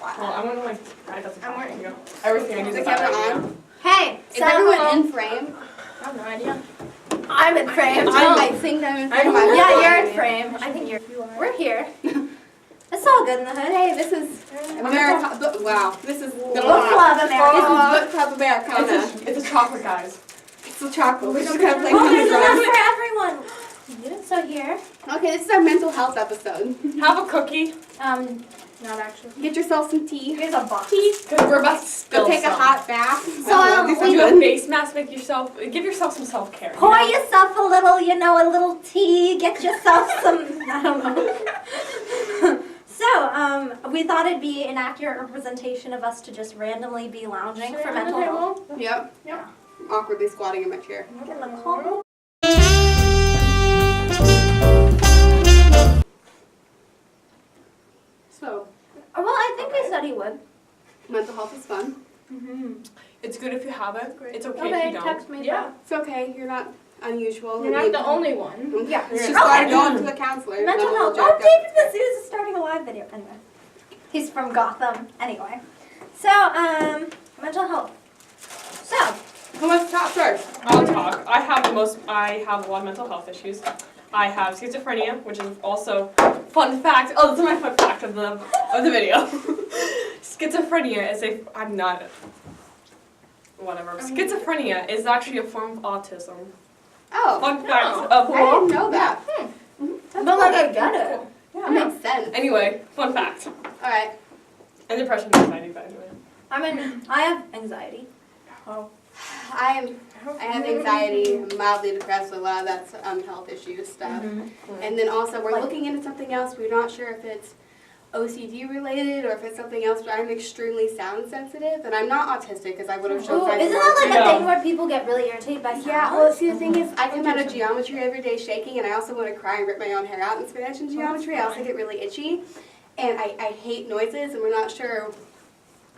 Well, I'm gonna I got the camera. Everything I need Is the is camera that on? Hey, Is everyone in frame? I have no idea. I'm in frame. I think I'm in frame. Yeah, you're in frame. I think you're. We're here. It's all good in the hood. Hey, this is Americanah. Wow, this is Book Club Americanah. Book Club Americanah. It's a chocolate, guys. It's a chocolate. We're just gonna play Oh, there's with enough it. for everyone. So here. Okay, this is our mental health episode. Have a cookie. Not actually. Get yourself some tea. Here's a box. Because we're about to spill Go take a some. hot bath. So, Do a face mask. Give yourself some self-care. Pour yourself a little, a little tea. Get yourself some, I don't know. So, we thought it'd be an accurate representation of us to just randomly be lounging for mental health. Yep. Yeah. Awkwardly squatting in my chair. So, Well, I think we said he would. mental health is fun. It's good if you have it. It's okay if Okay, you don't. text me. Yeah. It's okay. You're not unusual. You're not the only one. Yeah. You should Okay. start going to a counselor. Mental then health. we'll Oh, jack up. David Mazouz is starting a live video. Anyway. He's from Gotham. Anyway. So, mental health. So, Who wants to talk first? I'll talk. I have a lot of mental health issues. I have schizophrenia, which is also fun fact. Oh, this is my fun fact of the video. Schizophrenia is whatever. Schizophrenia is actually a form of autism. Oh. Fun fact of I didn't know that. but like I get it. That makes sense. Anyway, fun fact. Alright. And depression and anxiety, by the way. I have anxiety. I have anxiety, I'm mildly depressed, a lot of that's health issues stuff. And then also we're looking into something else. We're not sure if it's OCD related or if it's something else, but I'm extremely sound sensitive and I'm not autistic because I would have shown Ooh, signs isn't of that like autism. a thing where people get really irritated by sound? Yeah, well, see, the thing is, I come out of geometry every day shaking, and I also want to cry and rip my own hair out in Spanish and geometry. I also get really itchy, and I hate noises, and we're not sure.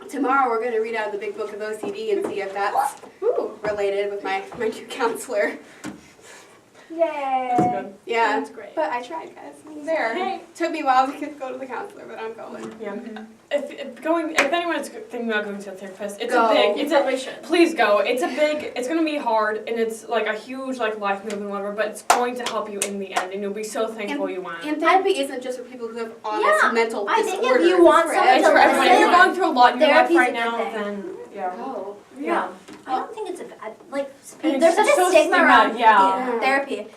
Tomorrow we're going to read out of the big book of OCD and see if that's related with my new counselor. Yay. That's good. Yeah, That's great. but I tried, guys. I'm there. Took me a while to go to the counselor, but I'm going. Yeah. If anyone is thinking about going to a therapist, Probably should. please go. It's gonna be hard, and it's like a huge life move and whatever, but it's going to help you in the end, and you'll be so thankful you went. And therapy isn't just for people who have honest mental I disorders. think if you want It's someone It's to for everyone. If you're listen, going through a lot in your life therapy's right a good now, thing. then yeah. Oh. Yeah. I don't think it's a bad, like, And there's such it's a so stigma around yeah. therapy.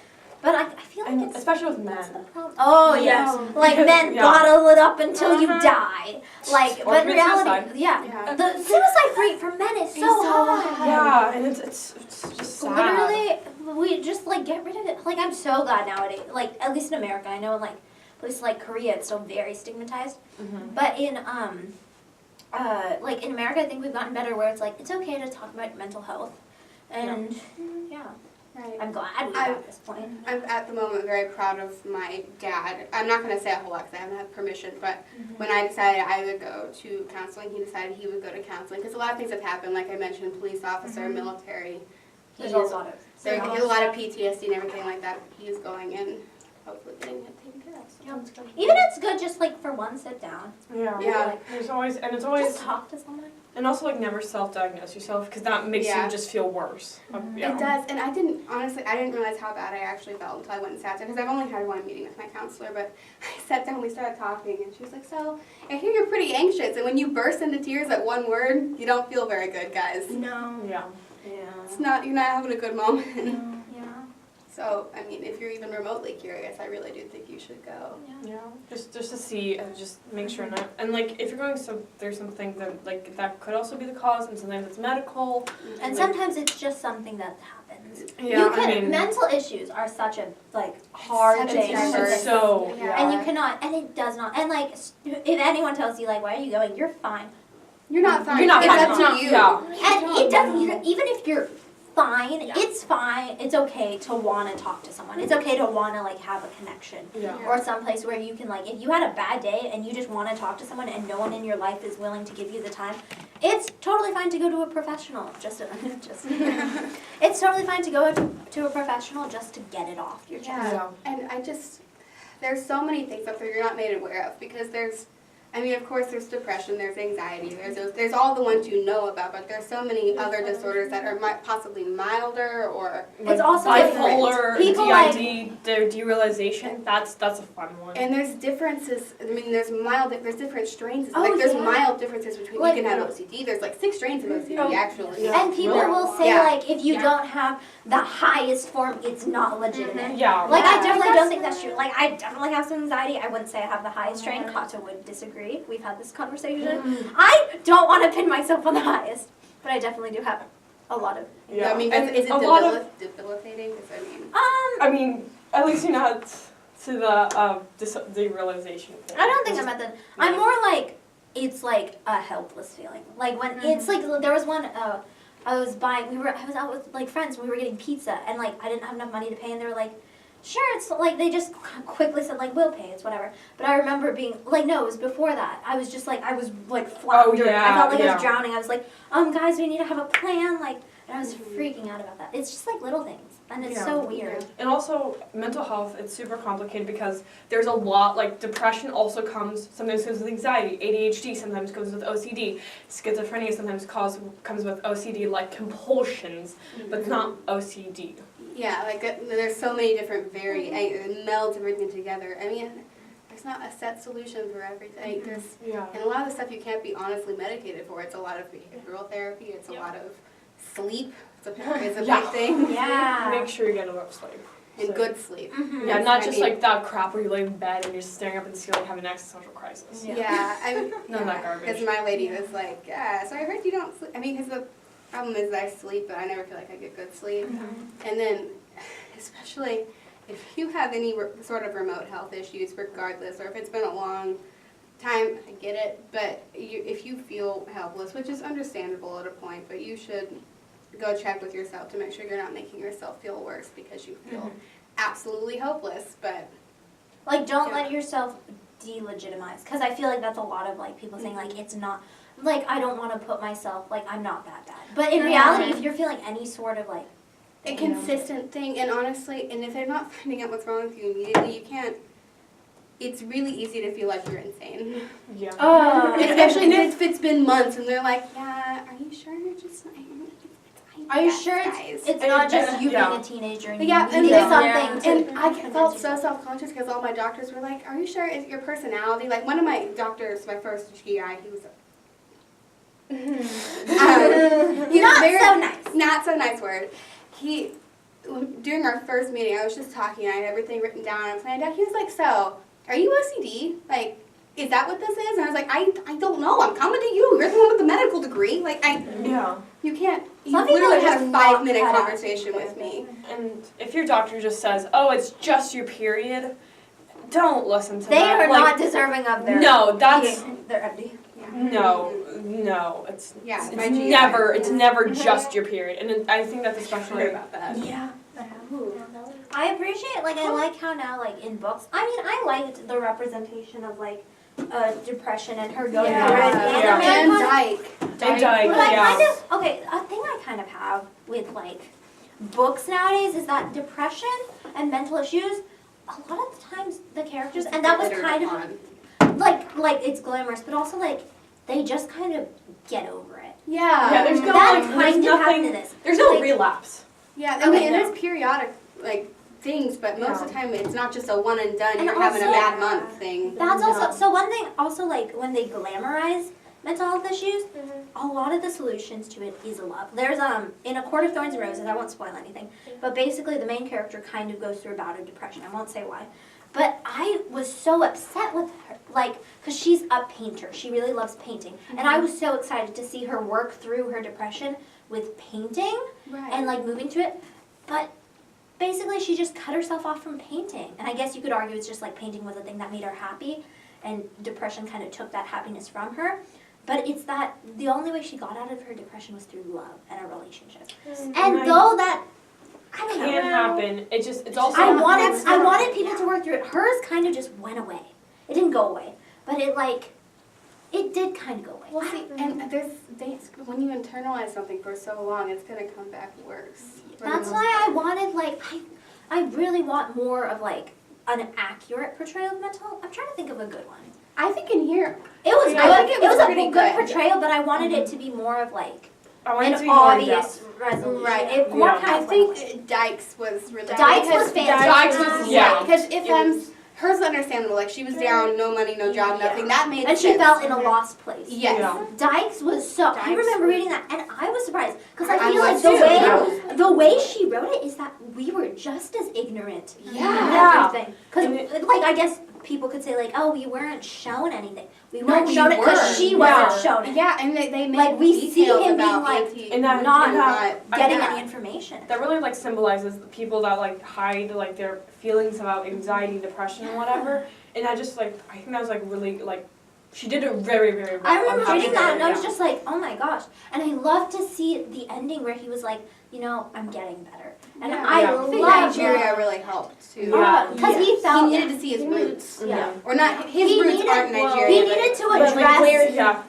But I feel like And it's... especially with that's the men. problem. Oh, yes. Yeah. Like, men Yeah. bottle it up until you die. Like, Or but in commit reality, suicide. yeah. The suicide rate for men is so high. Yeah, and it's just sad. Literally, we just, like, get rid of it. Like, I'm so glad nowadays. Like, at least in America, I know in, like, places like Korea, it's still very stigmatized. But in, like, in America, I think we've gotten better where it's, like, it's okay to talk about mental health. And, yeah. Right. I'm glad we got at this point. I'm at the moment very proud of my dad. I'm not going to say a whole lot because I haven't had permission, but when I decided I would go to counseling, he decided he would go to counseling because a lot of things have happened. Like I mentioned, police officer, military. There's a lot of... He has a lot of PTSD and everything like that. He's going and hopefully getting it taken care of. So. Even it's good just, like, for one sit down. Yeah. Yeah. There's always, and it's Just always, talk to someone. and also like never self-diagnose yourself because that makes Yeah. you just feel worse. Yeah. It does, and I didn't realize how bad I actually felt until I went and sat down, because I've only had one meeting with my counselor, but I sat down, we started talking, and she was like, so, I hear you're pretty anxious, and when you burst into tears at one word, you don't feel very good, guys. No. Yeah. It's not, you're not having a good moment. Yeah. So, I mean, if you're even remotely curious, I really do think you should go. Yeah, just to see and just make sure not, and like if you're going through something that like that could also be the cause, and sometimes it's medical. And like, sometimes it's just something that happens. Yeah, You can, I mean, mental issues are such a, like, Hard such to a diverse. it's so Yeah. And you cannot, and it does not, and like, if anyone tells you, like, why are you going, you're fine. You're not fine. You're not it's fine. up to you. Yeah. And it doesn't, even if you're fine, it's fine, it's okay to want to talk to someone. It's okay to want to, like, have a connection. Yeah. Or someplace where you can, like, if you had a bad day and you just want to talk to someone and no one in your life is willing to give you the time, it's totally fine to go to a professional. It's totally fine to go to a professional just to get it off your chest. Yeah. And there's so many things up there you're not made aware of, because there's I mean, of course, there's depression, there's anxiety, there's all the ones you know about, but there's so many other disorders that are possibly milder or It's also like bipolar, people DID, their derealization. That's a fun one. and there's differences. I mean, there's different strains. Oh, Like there's yeah. mild differences between Like- you can have OCD. There's like 6 strains of OCD Oh, actually. yeah. And people Really? will say Yeah. like, if you don't have the highest form, it's not legitimate. Yeah. Like I Yeah. definitely don't think that's true. Like I definitely have some anxiety. I wouldn't say I have the highest strain. Kata would disagree. We've had this conversation. I don't want to pin myself on the highest, but I definitely do have a lot of. Yeah. I mean, And is it a lot of, debilitating? 'Cause I mean, I mean, at least you're not to the derealization thing. I don't think I'm at the. I'm more like it's like a helpless feeling. Like when it's like there was one. I was buying. I was out with like friends. And we were getting pizza, and like I didn't have enough money to pay, and they were like, "Sure." It's like they just quickly said like, "We'll pay." It's whatever. But I remember being like, no, it was before that. I was just like I was like floundering. I felt like I was drowning. I was like, guys, we need to have a plan. Like, and I was freaking out about that. It's just like little things, and it's so weird. And also, mental health, it's super complicated because there's a lot, like depression also sometimes comes with anxiety, ADHD sometimes comes with OCD, schizophrenia sometimes comes with OCD, like compulsions, but it's not OCD. yeah, like there's so many different it melds everything together. I mean, there's not a set solution for everything. There's Yeah. and a lot of the stuff you can't be honestly medicated for. It's a lot of behavioral therapy. It's a lot of sleep. It's a Yeah. big thing. Yeah. Make sure you get enough sleep. And So- good sleep. Mhm. Yeah, not I just mean- like that crap where you lay in bed and you're staring up at the ceiling having an existential crisis. Yeah, None of that garbage. Because my lady was like, yeah, so I heard you don't sleep. I mean, because the problem is that I sleep, but I never feel like I get good sleep. And then, especially if you have any sort of remote health issues, regardless, or if it's been a long time, I get it. But if you feel helpless, which is understandable at a point, but you should go check with yourself to make sure you're not making yourself feel worse because you feel absolutely hopeless. But Like, don't Yeah. let yourself delegitimize, because I feel like that's a lot of like people saying like it's not like I don't want to put myself like I'm not that bad. But in reality, if you're feeling any sort of like a you know, consistent thing, and honestly, and if they're not finding out what's wrong with you immediately, you can't. It's really easy to feel like you're insane. Yeah. Especially if it's been months and they're like, yeah, are you sure you're just not? are you sure it's not just you Yeah. being a teenager and Yeah, you and need they- something to And I felt convince so yourself. self-conscious because all my doctors were like, are you sure it's your personality? Like one of my doctors, my first GI, he was he was Not very, so nice. Not so nice word. During our first meeting, I was just talking, I had everything written down and planned out. He was like, so, are you OCD? Like, is that what this is? And I was like, I don't know. I'm coming to you. You're the one with the medical degree. Like, you can't, you Some people literally are had a just not 5-minute cut out conversation to with do me. And if your doctor just says, "Oh, it's just your period," don't listen to They that. are Like, not deserving of their No, that's their empty. no. It's Yeah, it's my GI. never just your period, and I think that's especially about that. Yeah. I appreciate, like, I like how now, like, in books, I mean, I liked the representation of, like, depression and her going Yeah. through it Yeah. And in America. Dyke. They died. But I Yeah. kind of, okay, a thing I kind of have with, like, books nowadays is that depression and mental issues, a lot of the times the characters, and that was kind of, like, it's glamorous, but also, like, they just kind of get over it. Yeah, there's no That like, kind there's of happened nothing. to this. There's no Like, relapse. Yeah, I mean, Okay, and no. there's periodic, like, things, but most of the time it's not just a one and done, And you're having a also- bad month thing. That's No. also, so one thing, also, like, when they glamorize mental health issues, a lot of the solutions to it is love. There's, in A Court of Thorns and Roses, I won't spoil anything, but basically the main character kind of goes through a bout of depression. I won't say why. But I was so upset with her, like, because she's a painter. She really loves painting. And I was so excited to see her work through her depression with painting Right. and, like, moving to it. But basically she just cut herself off from painting. And I guess you could argue it's just like painting was a thing that made her happy, and depression kind of took that happiness from her. But it's that the only way she got out of her depression was through love and a relationship. And Right. though that, I don't know. Can't happen. It's also. I wanted people to work through it. Hers kind of just went away. It didn't go away, but it did kind of go away. Well, see, and when you internalize something for so long, it's gonna come back worse. That's why I wanted, like, I really want more of, like, an accurate portrayal of mental health. I'm trying to think of a good one. I think in here, It was Yeah, good. I think it was a pretty good good. portrayal, but I wanted it to be more of like I want it to an be more obvious in-depth. resolution. Right. It more Yeah. kind I of think Dykes was really. Dykes was fantastic. Dykes was- yeah. Because if It was- hers was understandable. Like she was down, no money, no job, Yeah. nothing. That made and sense. she felt in a lost place. Yes. Yeah. Dykes was so. I Dykes remember was- reading that, and I was surprised because I I feel like was the too. way the way she wrote it is that we were just as ignorant Yeah. Yeah. everything. Because, And like, I guess people could say, like, oh, we weren't shown anything. We No, weren't we shown it because were. she Yeah. wasn't shown it. Yeah, and they made Like, we see details him being about like, anti- And that- not yeah. getting yeah. any information. That really like symbolizes the people that like hide like their feelings about anxiety, depression, and whatever. And I just like I think that was like really like she did it very very well. I remember on reading having that it, and I was yeah. just like, oh my gosh. And I love to see the ending where he was like, you know, I'm getting better. And Yeah. I Yeah. I think love Nigeria really helped too. Yeah. because he He felt needed to see his roots. Yeah. Or not, his He roots needed- aren't in well, Nigeria. He needed to But, like, address where- yeah.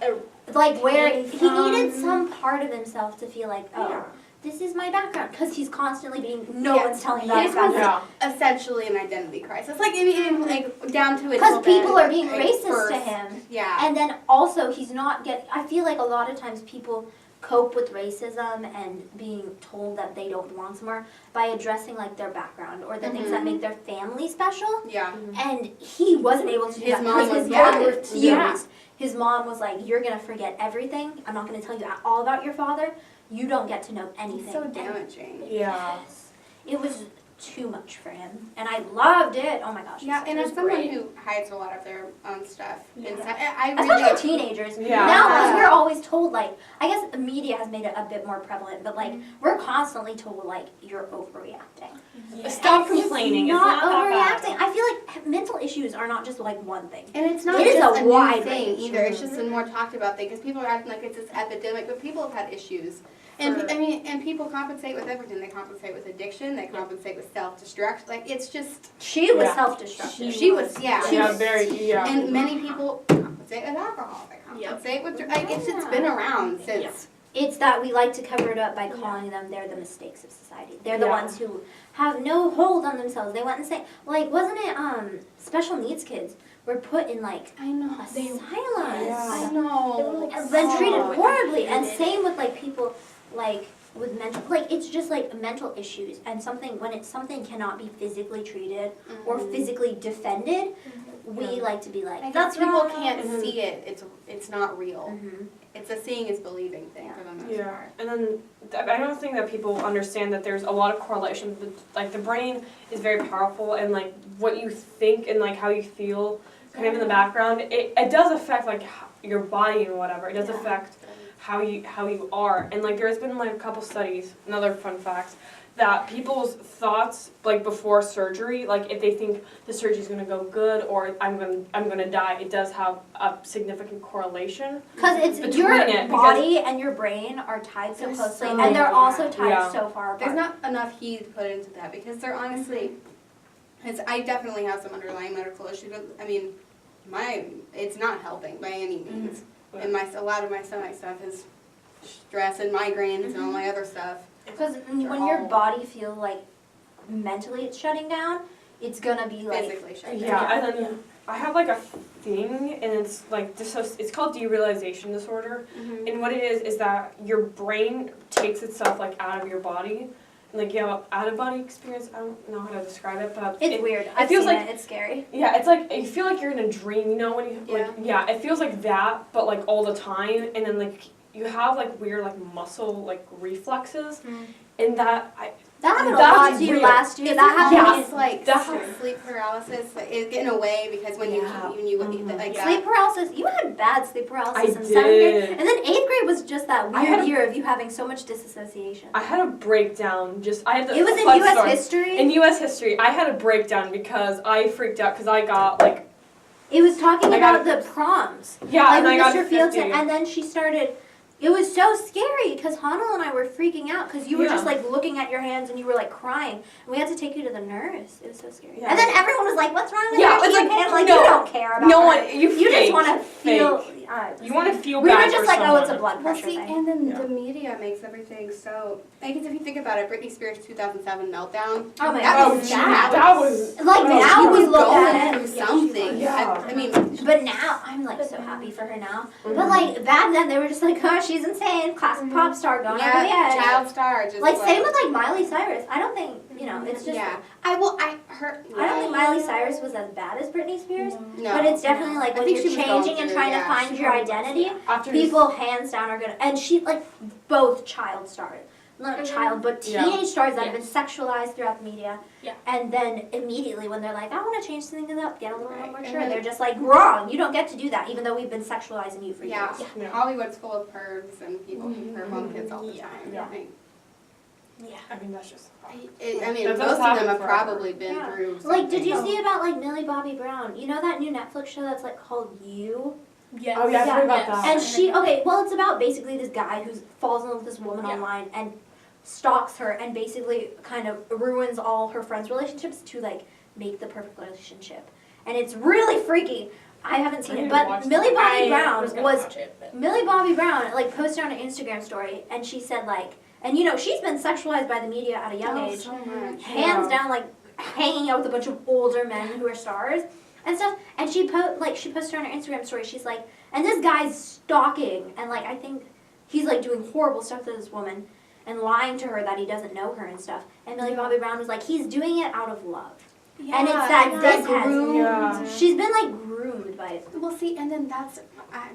like where Came he needed from. some part of himself to feel like, oh, Yeah. this is my background, because he's constantly being no Yeah. one's telling about his His was background. Yeah. essentially an identity crisis. Like, I mean, like down to its Because little people bit, are being like, racist first. to him, Yeah. and then also he's not I feel like a lot of times people cope with racism and being told that they don't belong somewhere by addressing like their background or the things that make their family special. Yeah. And he wasn't able to do His that mom because was his mom gutted. refused. Yeah. His mom was like, "You're gonna forget everything. I'm not gonna tell you all about your father. You don't get to know anything." So And damaging. Yeah. yes, it was too much for him, and I loved it. Oh my gosh. Yeah, and it as was someone great. who hides a lot of their own stuff Yeah. inside, I Especially really. teenagers. Yeah. Now, because Yeah. we're always told, like, I guess the media has made it a bit more prevalent, but, like, we're constantly told, like, you're overreacting. Stop And complaining. It's not that overreacting. bad. I feel like mental issues are not just, like, one thing. And it's not It is just a a new wide thing range. either. It's just a more talked about thing because people are acting like it's this epidemic, but people have had issues. And For- I mean, and people compensate with everything. They compensate with addiction. They compensate with self-destruct. Like it's just. She was Yeah. self-destructive. She was, yeah. Yeah, very yeah. And many people compensate with alcohol. They compensate with like it's been around since. It's that we like to cover it up by calling them they're the mistakes of society. They're the Yeah. ones who have no hold on themselves. They went and say, like, wasn't it special needs kids were put in like I know. asylums I know. and then treated horribly. And same with like people like with mental, like it's just like mental issues and something when it's something cannot be physically treated or physically defended. We like to be like, Like, that's people wrong. can't see it. It's not real. Mhm. It's a seeing is believing thing for the most Yeah, part. and then I don't think that people understand that there's a lot of correlation. Like the brain is very powerful, and like what you think and like how you feel, kind of in the background, it does affect like your body and whatever. It does affect how you are, and like there's been like a couple studies. Another fun fact. That people's thoughts, like before surgery, like if they think the surgery's gonna go good or I'm gonna die, it does have a significant correlation. Because it's Between your it, because- body and your brain are tied so They're closely, so- and they're also tied Yeah. so far apart. There's not enough heat put into that because they're honestly, I definitely have some underlying medical issues. But I mean, it's not helping by any means. And a lot of my stomach stuff is stress and migraines and all my other stuff. Because when your body feels like mentally it's shutting down, it's gonna be like Physically shut Yeah, down. and then I have like a thing, and it's like it's called derealization disorder. Mhm. And what it is that your brain takes itself like out of your body. And, like you have an out of body experience. I don't know how to describe it, but it's weird. I've feels seen like- it. It's scary. yeah, it's like you feel like you're in a dream. You know when you like it feels like that, but like all the time. And then like you have like weird like muscle like reflexes, and that That happened a That's lot to you weird. last year. Is That it happened. just like That- sleep paralysis? Like, is getting away because when Yeah. you like that. Sleep paralysis. You had bad sleep paralysis I in 7th grade, did. and then 8th grade was just that I weird had a- year of you having so much disassociation. I had a breakdown. I had the It was in fun U.S. story. history. In U.S. history, I had a breakdown because I freaked out because I got like It was talking I got about the proms. yeah, Like and I got Mr. 50. Fieldson, and then she started It was so scary because Hanel and I were freaking out because you were Yeah. just like looking at your hands and you were like crying. And we had to take you to the nurse. It was so scary. Yeah. And then everyone was like, "What's wrong with Yeah, her?" it's like, And like, no. you don't care about No her. one, you You just fake, want to feel. fake. You want to feel We bad were just for like, someone. oh, it's a blood Well, pressure see, thing. and then Yeah. the media makes everything so. I guess if you think about it, Britney Spears' 2007 meltdown. Oh my that God. was Sad. that was Like Oh, now she we was look going at through it. something. Yeah. I mean, But now I'm like so happy for her now. Mhm. But like back then they were just like, oh, she's insane, classic pop star going over the yeah, edge. child star. Just Like same with like Miley Cyrus. I don't think it's just. yeah. I I don't think Miley Cyrus was as bad as Britney Spears, No. but it's definitely like I when think you're she was going changing and through, trying yeah. to find your identity. after People hands down are gonna, and she like both child stars, not child, but Yeah. teenage stars that have Yeah. been sexualized throughout the media. Yeah. And then immediately when they're like, I want to change things up, get a little Right. more And mature, then- they're just like, wrong. You don't get to do that, even though we've been sexualizing you for Yeah. years. Yeah. Hollywood's full of pervs and people who perv on kids all the Yeah. time. Yeah. Yeah. I mean, that's just. I mean, That most does of them happen have forever. probably been Yeah. through. Like, did you something. see about like Millie Bobby Brown? You know that new Netflix show that's like called You? Yes. Oh yeah, I Yeah. heard about Yes. that. And she, okay, well, it's about basically this guy who falls in love with this woman Yeah. online and stalks her and basically kind of ruins all her friends' relationships to like make the perfect relationship. And it's really freaky. I haven't seen I it, need to watch but Millie Bobby I Brown was gonna was watch it, but Millie Bobby Brown like posted on her Instagram story and she said like, and you know she's been sexualized by the media at a young age. So much. Hands Yeah. down, like hanging out with a bunch of older men who are stars and stuff. And she posted on her Instagram story. She's like, and this guy's stalking, and like I think he's like doing horrible stuff to this woman and lying to her that he doesn't know her and stuff. And Millie Bobby Brown was like, he's doing it out of love. And it's that and this that has- groomed- Yeah. She's been like groomed by it. Well, see, and then I've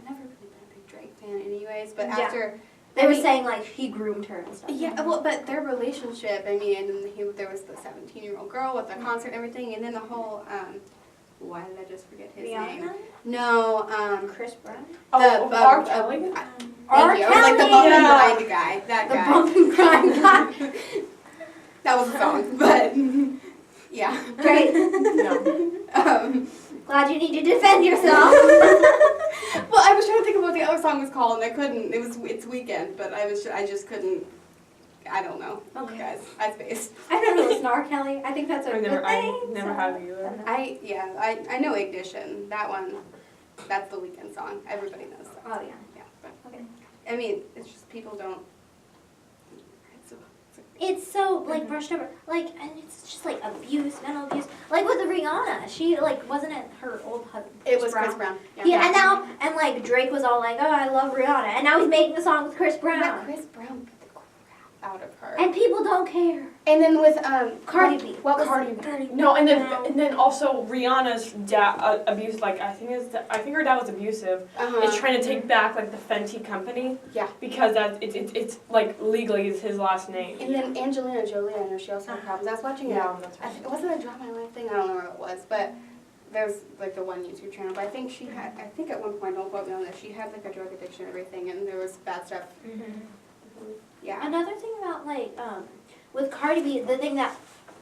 never really been a big Drake fan, anyways. But Yeah. after They I were mean- saying like he groomed her and stuff. Yeah, well, but their relationship, I mean, and then there was the 17-year-old girl with the concert and everything, and then the whole, why did I just forget his name? Rihanna? No, Chris Brown? Oh, R. Kelly? Thank R. you. I was like the Kelly. bump and Yeah. grind guy, that The guy. bump and grind guy. That was a song, but yeah. Great. Um, Glad you need to defend yourself. well, I was trying to think of what the other song was called, and I couldn't. It's Weekend, but I just couldn't. I don't know. Okay. Guys, I spaced. I've never listened to R. Kelly. I think that's a I good never, thing. I never have either. I know Ignition. That one, that's the Weekend song. Everybody knows that. Oh yeah. Yeah, but Okay. I mean, it's just people don't. It's so like brushed over, like, and it's just like abuse, mental abuse. Like with Rihanna, she like wasn't it her old husband? It was Chris Brown. Yeah, and now and like Drake was all like, oh, I love Rihanna, and now he's making a song with Chris But Brown, Chris Brown beat the crap out of her. and people don't care. And then with Cardi B. What was Cardi B. No, and then also Rihanna's dad abused. Like I think her dad was abusive. Is trying to take back like the Fenty company. Yeah. Because that it's like legally is his last name. And then Angelina Jolie, I know she also had problems. I was watching That's I think, was it a Draw My Life thing? I don't know where it was, but there's like the one YouTube channel. But I think she had, I think at one point, don't quote me on this, she had like a drug addiction and everything, and there was bad stuff. Yeah. Another thing about like with Cardi B, the thing that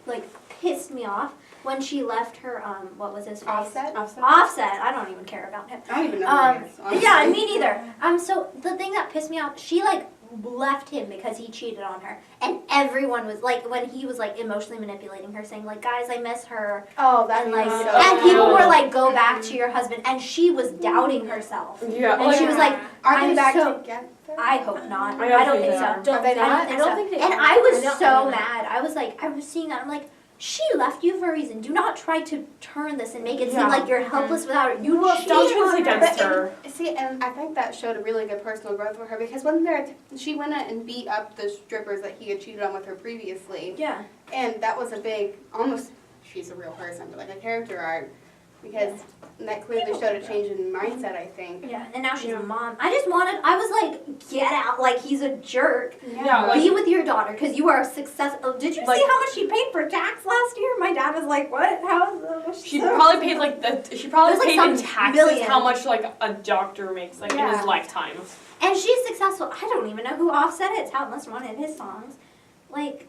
like pissed me off when she left her what was his face? Offset? Offset. I don't even care about him. I don't even know who he is, honestly. Yeah, me neither. So the thing that pissed me off, she like left him because he cheated on her, and everyone was like, when he was like emotionally manipulating her, saying like, guys, I miss her, Oh, that and made like, me so and people mad. were like, go back to your husband, and she was doubting herself, Yeah. and she was like, Are they I'm back so- together? I hope not. I I don't don't think think they so. are. Are they not? I I don't think they And are. I was I don't so know. mad. I was seeing that. I'm like, she left you for a reason. Do not try to turn this and make it seem Yeah. like you're helpless without her. You cheated don't use on it her. against But her. See, and I think that showed a really good personal growth for her because wasn't there, she went out and beat up the strippers that he had cheated on with her previously. Yeah. And that was a big, almost, she's a real person, but like a character arc. Because that clearly showed a change in mindset, I think. Yeah, and now she's Yeah. a mom. I was like, get out, like he's a jerk. Yeah, like- Be with your daughter, because you are successful. Did you Like- see how much she paid for tax last year? My dad was like, what? How is She probably paid like she probably It was like paid in some taxes million. how much like a doctor makes like in Yeah. his lifetime. And she's successful. I don't even know who Offset is. How much one of his songs. Like,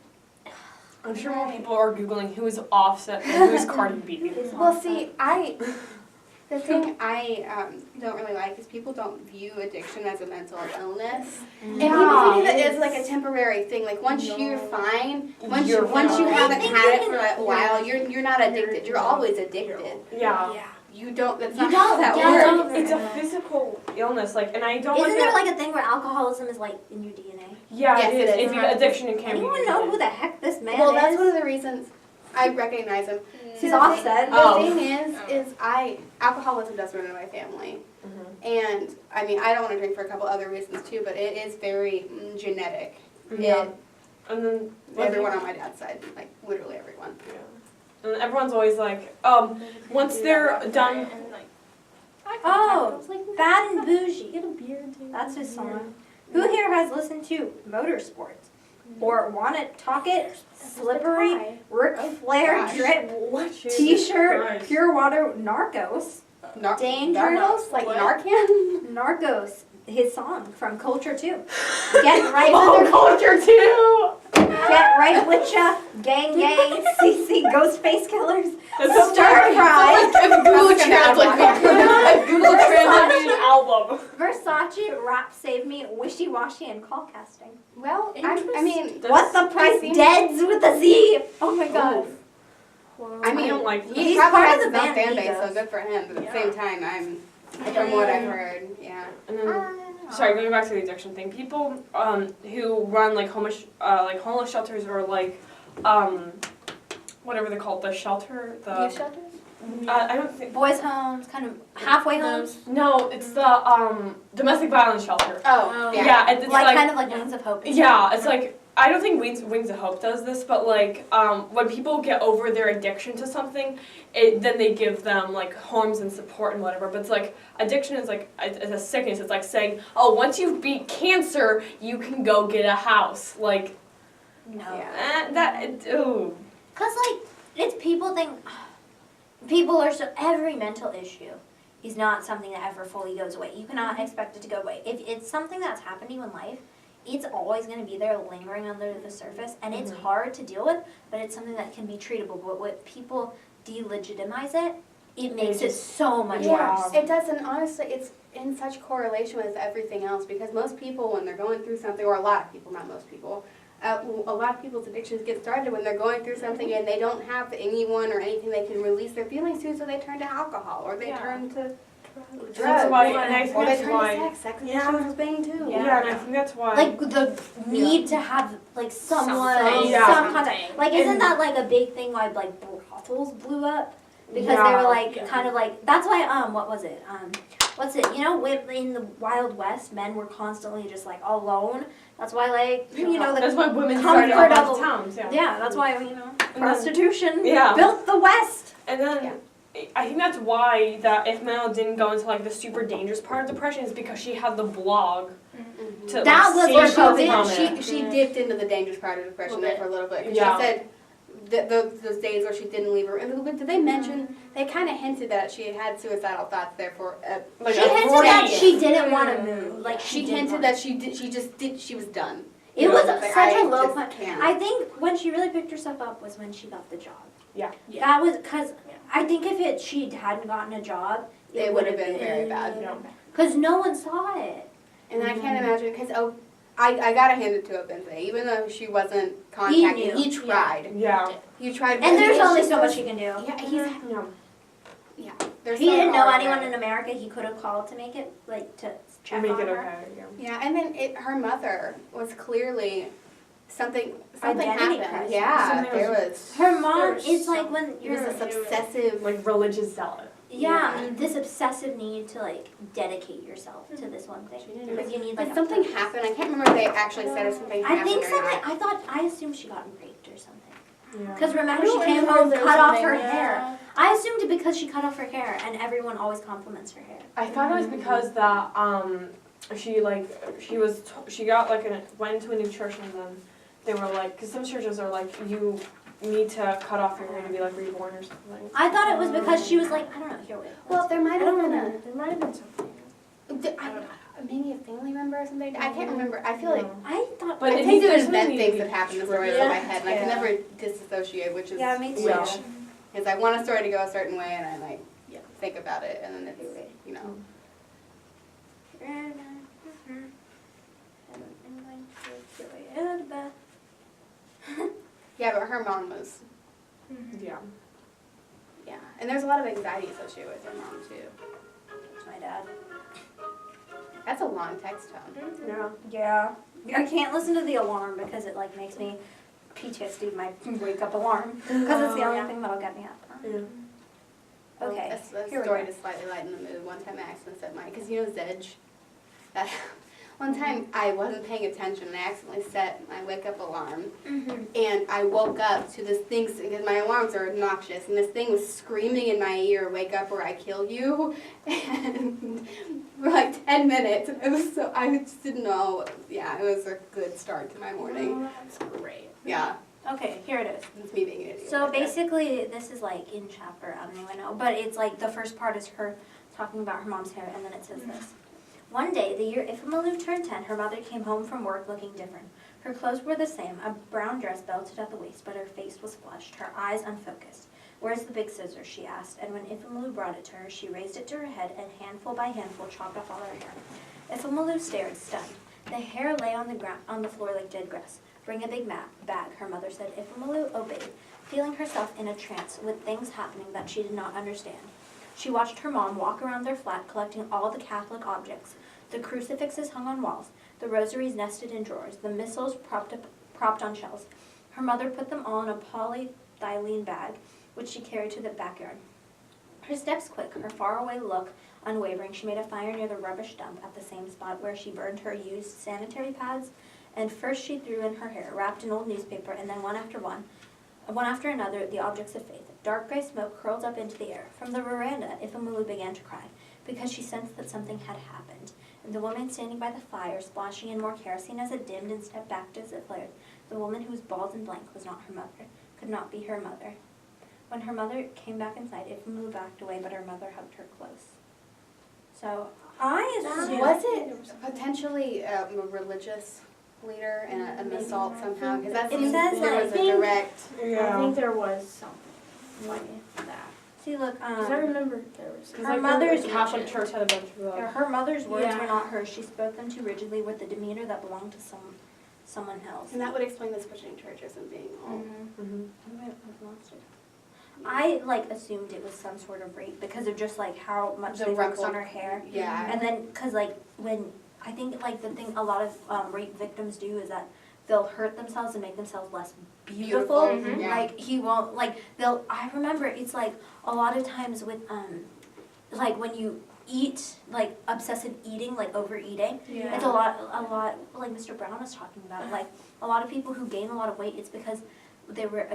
I'm sure more people are googling who is Offset and who is Cardi B. who's Well, Offset? see, The thing I don't really like is people don't view addiction as a mental illness. And people think that it's like a temporary thing. Like once you're fine, once you haven't had it for a while, you're not addicted. You're always addicted. Yeah. You don't. That's You not how don't, that yeah, works. It's a physical illness, like, and I don't Isn't like there that. like a thing where alcoholism is like in your DNA? Yeah, Yes, it it is. is. If you addiction, it can be. Anyone know who the heck this man Well, is? that's one of the reasons I recognize him. He's the Offset. Thing, Oh. the thing is alcoholism does run in my family. And I mean, I don't want to drink for a couple other reasons too, but it is very genetic. Yeah. And then Everyone on my dad's side, like literally everyone. Yeah. And everyone's always like, once they're done. Oh, Bad and Bougie. Get a beer too. That's his song. Who here has listened to Motorsports? Or Want to Talk It? Slippery, Ric Flair, Gosh. Drip, Jesus T-shirt, Christ. Pure Water, Narcos. Dangerous, like Narcan. Narcos, his song from Culture 2. Get right Oh, with her, culture too. get right with ya, gang gang, CC, Ghostface Killers, That's so Stir funny. Fry, Google That's like an Translate. Google Translate an album. Versace, Rap Save Me, Wishy Washy, and Call Casting. Well, I mean, What the price? seems- Deads with a Z. Oh my god. I mean, I don't like he He's probably part has of his the own band fan base, Migos. so good for him. But at the same time, I from what I've heard, yeah. And then, sorry, going back to the addiction thing, people who run like homeless shelters or like whatever they're called, the shelter, the Youth shelters? I don't think. Boys' homes, kind of halfway homes. No, it's the domestic violence shelter. Oh, yeah. Yeah, it's Like like kind of like Wings of Hope. yeah, it's like I don't think Wings of Hope does this, but like when people get over their addiction to something, then they give them like homes and support and whatever. But it's like addiction is like it's a sickness. It's like saying, oh, once you beat cancer, you can go get a house. Like No. ooh. Cause like it's people think people are so every mental issue is not something that ever fully goes away. You cannot expect it to go away. If it's something that's happened to you in life, it's always going to be there lingering under the surface, and it's hard to deal with, but it's something that can be treatable. But when people delegitimize it, it makes it so much worse. It does, and honestly, it's in such correlation with everything else because most people, when they're going through something, or a lot of people, not most people, a lot of people's addictions get started when they're going through something and they don't have anyone or anything they can release their feelings to, so they turn to alcohol or they turn to drugs. That's why, and I think Or they that's turn why. to sex. Sex addiction is bang too. Yeah, and I think that's why. Like the need to have like someone, Something. Yeah. some contact. Like isn't that like a big thing why like brothels blew up? Because they Yeah. were like kind of like that's why what was it? What's it? You know, in the Wild West, men were constantly just like alone. That's why like you know that's the why women comfort started all of those towns. Yeah. that's why you know then- prostitution Yeah. built the West. And then I think that's why that if Mel didn't go into like the super dangerous part of depression is because she had the blog to That was save where herself she from did- it. She dipped into the dangerous part of depression there for a little bit. 'Cause Yeah. she said those days where she didn't leave her. And did they mention? They kind of hinted that she had suicidal thoughts there for. Like She a hinted break. that she didn't want to move. Like She didn't hinted want that she did. She just did. She was done. It was Like, such I a low just point. can't. I think when she really picked herself up was when she got the job. Yeah. That was because I think if she hadn't gotten a job, It would have been very bad. Yeah. Because no one saw it. And I can't imagine because I gotta hand it to Obenze. Even though she wasn't contacting, knew. he tried. Yeah. He tried. And there's it's only just so much those- he can do. Yeah, he's. Yeah. Yeah. If he didn't know anyone in America, he could have called to make it, like, to check Make on it her. okay. Yeah. Yeah, and then her mother was clearly something Identity happened. crisis. Yeah, Something there was- was. Her mom, There's it's like some- when It was you're, this obsessive. Like religious zealot. yeah, this obsessive need to, like, dedicate yourself to this one thing. Because you need, like, Did a something purpose. happen? I can't remember if they actually said if something happened I think or something, not. I assumed she got raped or something. Yeah. Because remember, I she don't came remember home, there was cut off something, her yeah. hair. I assumed it because she cut off her hair, and everyone always compliments her hair. I thought it was because that she got like went into a new church and then they were like, because some churches are like you need to cut off your hair to be like reborn or something. I thought it was because she was like, I don't know, here, wait. Well, there might I have don't been remember. There might have been something. maybe a family member or something. I can't remember. I feel like I thought, But I it think needs- there's something been needs things to that be happen in the true. stories in my head, and I can never disassociate, which is yeah, me too. Yeah. because I want a story to go a certain way, and I like think about it, and then it's, you know. Yeah, but her mom was, Yeah. yeah. And there's a lot of anxiety associated with her mom, too. It's my dad. That's a long text tone. Yeah. Yeah. I can't listen to the alarm because it like makes me PTSD, my wake up alarm. Because it's the only thing that'll get me up. Yeah. Okay. That's a here we story go. to slightly lighten the mood. One time I accidentally set because you know Zedge? That one time I wasn't paying attention and I accidentally set my wake up alarm. Mm-hmm. And I woke up to this thing, because my alarms are obnoxious, and this thing was screaming in my ear, wake up or I kill you. And for like 10 minutes, it was so, I just didn't know. Yeah, it was a good start to my morning. Oh, that's great. Yeah, Okay, here it is. it's me being an idiot. So like that. basically, this is like in chapter, I don't even know, but it's like the first part is her talking about her mom's hair, and then it says this. One day, the year Ifamalu turned 10, her mother came home from work looking different. Her clothes were the same, a brown dress belted at the waist, but her face was flushed, her eyes unfocused. Where's the big scissors, she asked, and when Ifamalu brought it to her, she raised it to her head and handful by handful chopped off all her hair. Ifamalu stared, stunned. The hair lay on the floor like dead grass. Bring a big bag, her mother said. Ifamalu obeyed, feeling herself in a trance with things happening that she did not understand. She watched her mom walk around their flat, collecting all the Catholic objects. The crucifixes hung on walls, the rosaries nested in drawers, the missals propped on shelves. Her mother put them all in a polyethylene bag, which she carried to the backyard. Her steps quick, her faraway look unwavering, she made a fire near the rubbish dump at the same spot where she burned her used sanitary pads, and first she threw in her hair, wrapped in old newspaper, and then one after another, the objects of faith. Dark gray smoke curled up into the air. From the veranda, Ifamalu began to cry, because she sensed that something had happened. And the woman standing by the fire, splashing in more kerosene as it dimmed and stepped back as it flared, the woman who was bald and blank was not her mother, could not be her mother. When her mother came back inside, Ifamalu backed away, but her mother hugged her close. So, I assume... Was it potentially a religious leader and an assault somehow? Because that It seems says there that- was a direct. I think there was something like that. See, look, Because I remember there was. Her mother's the Catholic Church had a bunch of her mother's words Yeah. were not hers. She spoke them too rigidly with the demeanor that belonged to someone else. And that would explain the switching churches and being all. Mhm. I assumed it was some sort of rape because of just how much The they focused rumpled- on her hair. Yeah. And then, because when I think the thing a lot of rape victims do is that they'll hurt themselves and make themselves less beautiful. Beautiful, yeah. He won't they'll. I remember it's a lot of times with when you eat obsessive eating overeating. Yeah. It's a lot like Mr. Brown was talking about. A lot of people who gain a lot of weight, it's because they were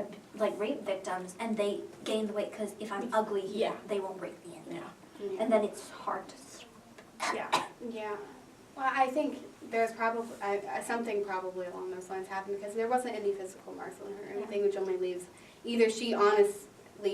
rape victims and they gained weight because if I'm ugly, Yeah. they won't rape me anymore. Yeah. And then it's hard to stop. Yeah. Yeah. Well, I think there's probably something probably along those lines happened because there wasn't any physical marks on her or anything, which only leaves either she honestly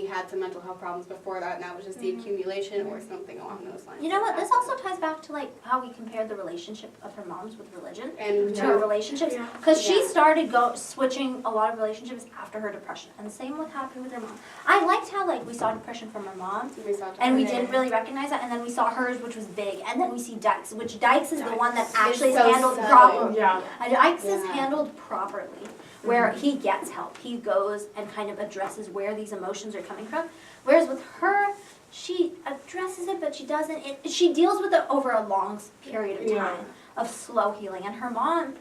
had some mental health problems before that, and that was just the accumulation, or something along those lines. You know what? This also ties back to how we compared the relationship of her mom's with religion And to her relationships, Yeah. because she Yeah. started switching a lot of relationships after her depression, and the same what happened with her mom. I liked how we saw depression from her mom, we saw and we Tyler. didn't really recognize that, and then we saw hers, which was big, and then we see Dykes, which Dykes is the one that Dykes. actually It's is so handled subtle. properly. Yeah. Dykes is Yeah. handled properly, where he gets help. He goes and kind of addresses where these emotions are coming from. Whereas with her, she addresses it, but she doesn't. She deals with it over a long period of Yeah. time of slow healing. And her mom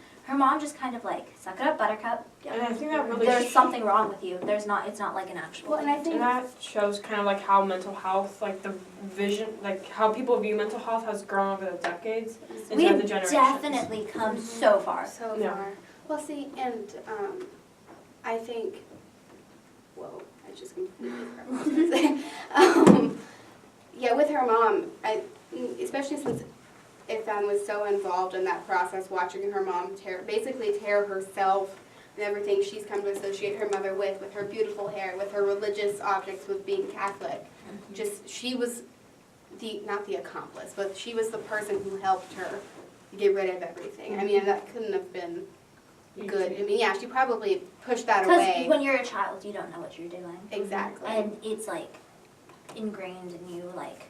just kind of suck it up, buttercup. And I think that really There's something wrong with you. It's not like an actual. Well, and I think And that shows kind of how mental health, the vision, how people view mental health has grown over the decades inside We've the generations. definitely come so far. so Yeah. far. Well, see, and I think. Whoa! I just completely forgot what I was going to say. Yeah, with her mom, especially since Ifan was so involved in that process, watching her mom basically tear herself and everything she's come to associate her mother with her beautiful hair, with her religious objects, with being Catholic. Just, she was not the accomplice, but she was the person who helped her get rid of everything. I mean, that couldn't have been good. I mean, yeah, she probably pushed that Because away. when you're a child, you don't know what you're doing. Exactly. And it's ingrained in you, like,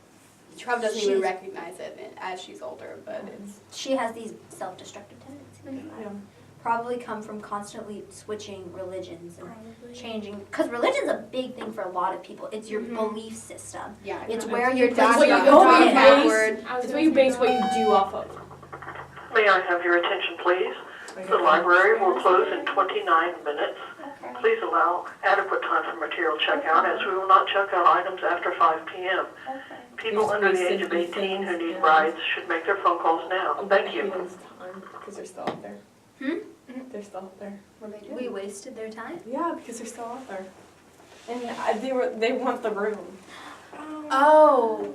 Trump doesn't even She's- recognize it as she's older, but it's she has these self-destructive tendencies. Yeah. Probably come from constantly switching religions and changing, because religion's a big thing for a lot of people. It's your belief system. yeah. It's no, where your That's what you destiny go is. backward. I was It's gonna what you say base that. what you do off of. May I have your attention, please? The library will close in 29 minutes. Okay. Please allow adequate time for material checkout, as we will not check out items after 5 p.m. Okay. People There's under the age recent of 18 who things, need yeah. rides should make their phone calls now. Thank you. Hayden's time, because they're still out there. Hmm? They're still out there. What they do? We wasted their time. Yeah, because they're still out there. And they want the room. Oh.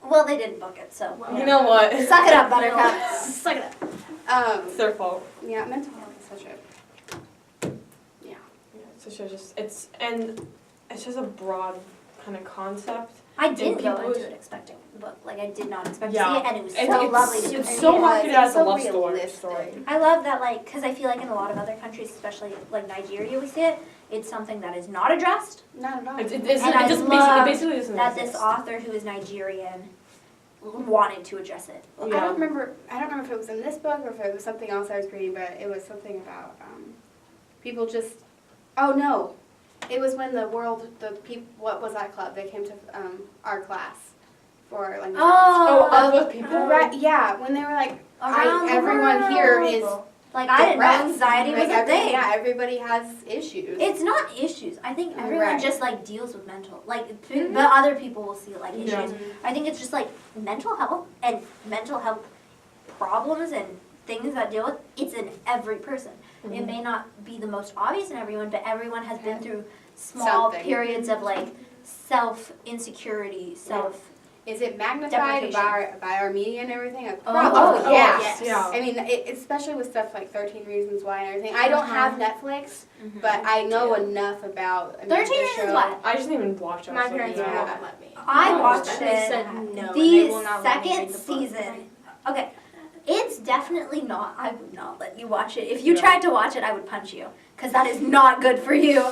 Well, they didn't book it, so. You know what? Suck it up, Buttercup. Suck it up. It's their fault. Yeah, mental health is such a. Yeah. Yeah, it's just a broad kind of concept. I didn't go people- into it expecting the book. Like, I did not expect Yeah. to see it, and it was It's- so it's- lovely to it's see so it. marketed It's as a so love realistic. story. I love that, like, because I feel like in a lot of other countries, especially like Nigeria, we see it. It's something that is not addressed. Not at all. It And I doesn't love basically doesn't That this exist. author who is Nigerian wanted to address it. I Yeah. don't remember if it was in this book or if it was something else I was reading, but it was something about people just. Oh no, it was when what was that club? They came to our class for like. Oh, all those people. Right? Yeah, when they were like, Around the everyone here world. is. Like, I didn't know depressed. anxiety was Like, a thing. Yeah, everybody has issues. It's not issues. I think everyone Right. just like deals with mental, like, but other people will see it like issues. Yeah. I think it's just like mental health and mental health problems and things that deal with. It's in every person. It may not be the most obvious in everyone, but everyone has been through small Something. periods of like self insecurity, self. Is it magnified by our media and everything? Oh, Probably, yeah. yes. Yeah. I mean, especially with stuff like 13 Reasons Why and everything. I don't have Netflix, Mhm. but I know enough about. 13 Reasons Why. I just didn't even watch it. My so parents yeah. won't let me. I No, watched they it. said no, and The they will not let me second read the book. season. Okay, it's definitely not. I would not let you watch it. If you Yeah. tried to watch it, I would punch you because that is not good for you.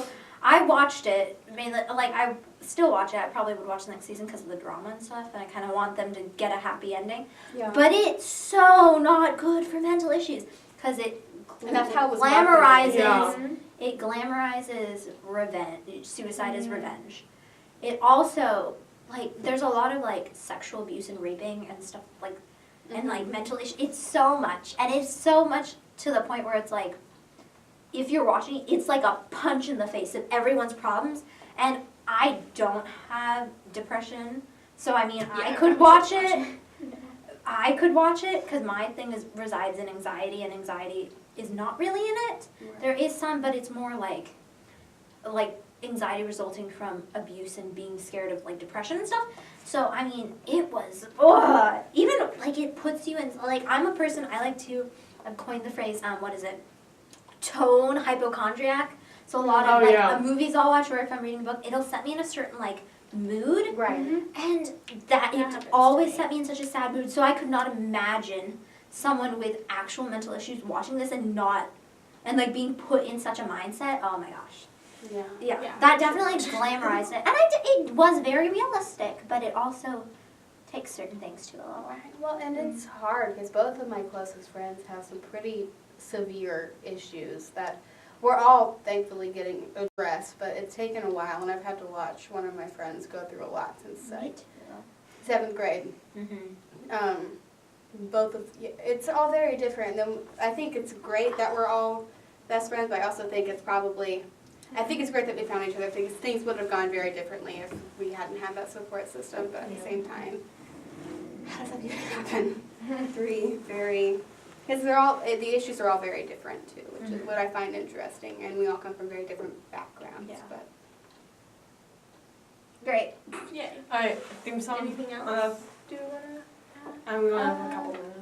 I watched it mainly. Like, I still watch it. I probably would watch the next season because of the drama and stuff, and I kind of want them to get a happy ending. Yeah. But it's so not good for mental issues because it And that's how it was glamorizes. marketed. It glamorizes revenge. Suicide is revenge. It also, like, there's a lot of like sexual abuse and raping and stuff like, and like mental issues. It's so much, and it's so much to the point where it's like, if you're watching, it's like a punch in the face of everyone's problems. And I don't have depression, so I mean, I could watch it. I could watch it because my thing resides in anxiety, and anxiety is not really in it. Right. There is some, but it's more like anxiety resulting from abuse and being scared of like depression and stuff. So I mean, it was even like it puts you in like I'm a person. I like to. I've coined the phrase. What is it? Tone hypochondriac. So a lot of Oh, like yeah. movies I'll watch or if I'm reading a book, it'll set me in a certain like mood. Right. And that That it happens always to me. set me in such a sad mood. So I could not imagine someone with actual mental issues watching this and like being put in such a mindset. Oh my gosh. Yeah. Yeah. Yeah. That definitely glamorized it. And it was very realistic, but it also takes certain things to a level. Well, and it's hard because both of my closest friends have some pretty severe issues that we're all thankfully getting addressed, but it's taken a while, and I've had to watch one of my friends go through a lot since like 7th grade. Mm-hmm. It's all very different. And then I think it's great that we're all best friends, but I also think it's great that we found each other because things would have gone very differently if we hadn't had that support system. But at the same time, how does that even happen? Because the issues are all very different too, which is what I find interesting, and we all come from very different backgrounds. Yeah. But Great. Yay. Alright, theme song. Anything else? Do you wanna add? I'm gonna have a couple minutes.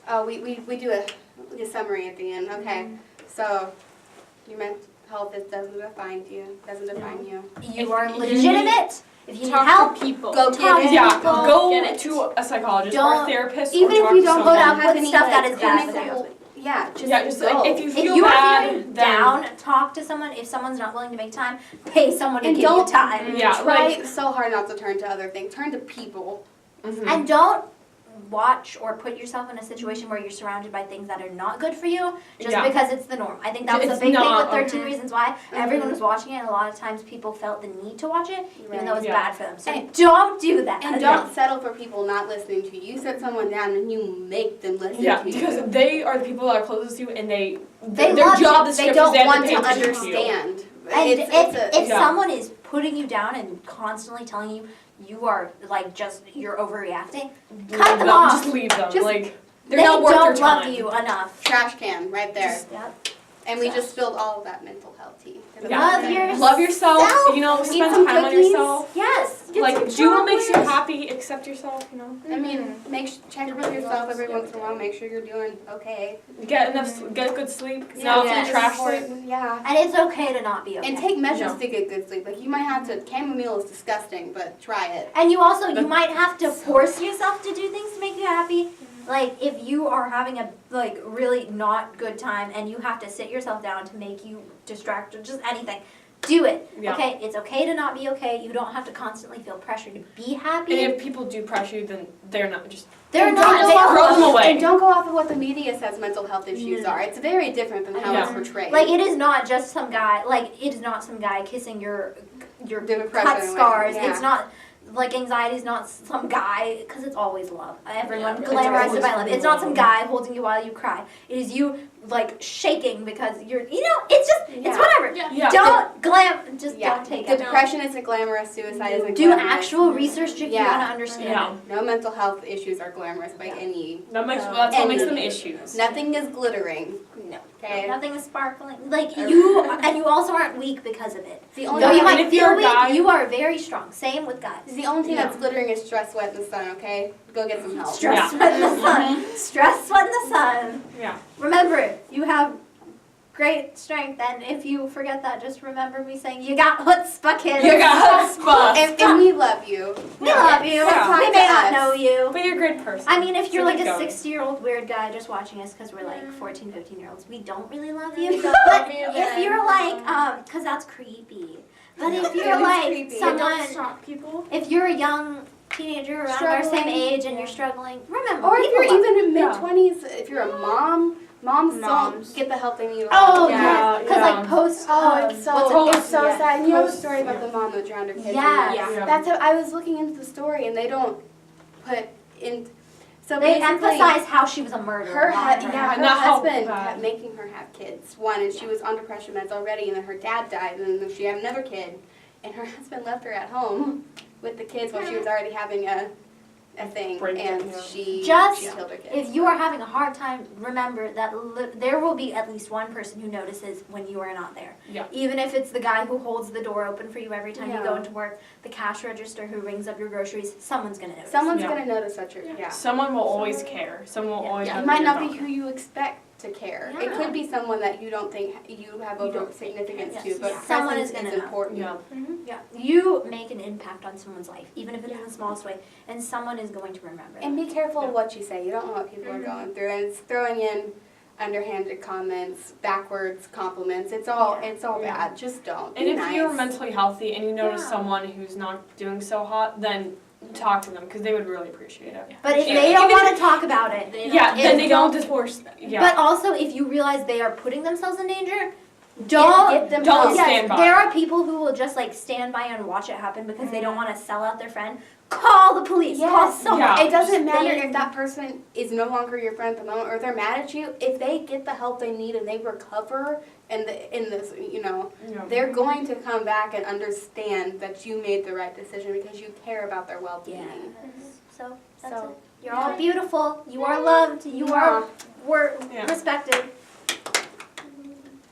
oh, we do a summary at the end. Okay, so you meant health doesn't define you. You are legitimate. If you need Talk help, to people. Go talk get to it. Yeah, people. go Get it. to a psychologist or Don't- a therapist Even or if talk you to don't put someone. up have with any stuff that like, is bad for clinical, just like, go. if you If feel you are bad, feeling then down, talk to someone. If someone's not willing to make time, pay someone to And give you don't- time. Yeah, try so hard not to turn to other things. Turn to people. Mhm. And don't watch or put yourself in a situation where you're surrounded by things that are not good for you just Yeah. because it's the norm. I think that was It's a big thing not, with 13 Reasons Why. Everyone Mhm. was watching it, and a lot of times people felt the need to watch it, even though it was Yeah. bad for them. So And- don't do that. And don't settle for people not listening to you. You set someone down and you make them listen Yeah, to you. because they are the people that are closest to you, and They their love job you. is They don't want pay to attention to you. understand. And if Yeah. someone is putting you down and constantly telling you you are like just you're overreacting, cut Leave them off. Just leave them. Just- like They they're not worth your don't love time. you enough. Trash can right there. Yep. And we just spilled all of that mental health tea. Yeah. Love yourself. You know, Eat spend some time on cookies. yourself. Yes. Get Like some do what makes you chocolate. happy. Accept yourself. You know, I mean, check with yourself every once in a while. Make sure you're doing okay. get get good sleep. Yeah, Not that's trash sleep. important. Yeah. And it's okay to not be okay. And take measures Yeah. to get good sleep. Like you might have to. Chamomile is disgusting, but try it. And you might have to force yourself to do things to make you happy. Like if you are having a like really not good time and you have to sit yourself down to make you distracted, just anything, do it. Yeah. Okay, it's okay to not be okay. You don't have to constantly feel pressure to be happy. And if people do pressure you, then they're not just. They're And not. don't They go off throw them of- away. And don't go off of what the media says mental health issues No. are. It's very different than how Yeah. it's portrayed. Like it is not just some guy. Like it is not some guy kissing your The depression cut away. scars. Yeah. It's not. Like anxiety is not some guy, because it's always love. Everyone Yeah, it's glamorizes always it by love. It's not some love. guy holding you while you cry. It is you like shaking because you're, it's just, Yeah. it's whatever. Yeah. Don't just Yeah. don't take The it. depression isn't glamorous. Suicide isn't Do glamorous. actual research if you Yeah. want to understand Yeah. No mental health issues are glamorous by any. That makes No. that's what And- makes them issues. Nothing is glittering. No. Okay. Nothing is sparkling. Like you, and you also aren't weak because of it. The only Though you Yeah, might and if feel you're a weak, guy- you are very strong. Same with guys. The only thing Yeah. that's glittering is stress, sweat, and the sun. Okay, go get some help. Stress, Yeah. sweat, in the sun. Stress, sweat, in the sun. Yeah. Remember, you have great strength, and if you forget that, just remember me saying, you got chutzpah, kids. You got chutzpah. And we love you. We love you. Yeah. We may not Us. know you. But you're a great person. I mean, if you're So like keep a going. 60-year-old weird guy just watching us because we're like 14, 15-year-olds, we don't really love you. Don't But love you if then. you're like, because that's creepy. But if It you're is like creepy. Don't someone, stalk people. if you're a young teenager around our same Struggling. age and you're struggling, remember. Or if people you're love even in Yeah. mid-20s, if you're a mom, moms Moms. don't get the help they need. Oh, Yeah, yes. Because yeah. like post. Oh, it's so What's it- it's so yes. sad. And you know the Post- story about the mom that drowned her kids. Yes. Yeah. That's how I was looking into the story, and they don't put in. So They basically, emphasize how she was a murderer. her not yeah, her Not how husband bad. kept making her have kids. One, and she was on depression meds already, and then her dad died, and then she had another kid, and her husband left her at home with the kids while she was already having a thing, Breakdown, and yeah. she Just killed her kids. If you are having a hard time, remember that there will be at least one person who notices when you are not there. Yeah. Even if it's the guy who holds the door open for you every time you Yeah. go into work, the cash register who rings up your groceries, someone's going to notice. Someone's Yeah. gonna notice that you're Someone will always care. Someone will Yeah. always. Yeah. have It might your not be back. who you expect to care. It Yeah. could be someone that you don't think you have You over don't significance Yes. to, but Yeah. Someone presence is gonna is know. important. Yeah. Yeah. You make an impact on someone's life, even if it's in the smallest way, and someone is going to remember. And be careful Yeah. of what you say. You don't know what people are going through, and it's throwing in underhanded comments, backwards compliments. It's all Yeah. bad. Just don't. And Be if nice. you're mentally healthy and you notice Yeah. someone who's not doing so hot, then talk to them because they would really appreciate it. But if Yeah. they don't Even want to talk about it, Yeah, if then they don't don't- force. Yeah. But also, if you realize they are putting themselves in danger, don't get them don't help. Yes, stand by. there are people who will just like stand by and watch it happen because they don't want to sell out their friend. Call the police. Call Yes. someone. Yeah. It doesn't matter They- if that person is no longer your friend at the moment, or they're mad at you. If they get the help they need and they recover, and in this, Yeah. they're going to come back and understand that you made the right decision because you care about their well-being. Yes. So that's So, it. You're all beautiful. You are loved. You are Yeah. respected.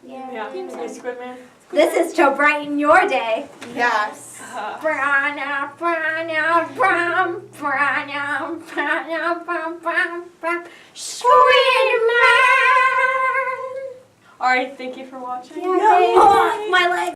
Yeah. It's good, man. This is to brighten your day. Yes. Brana, brana, bram, brana, brana, bram, bram, bram. Sweet man. All right. Thank you for watching. Yeah, thanks. My leg.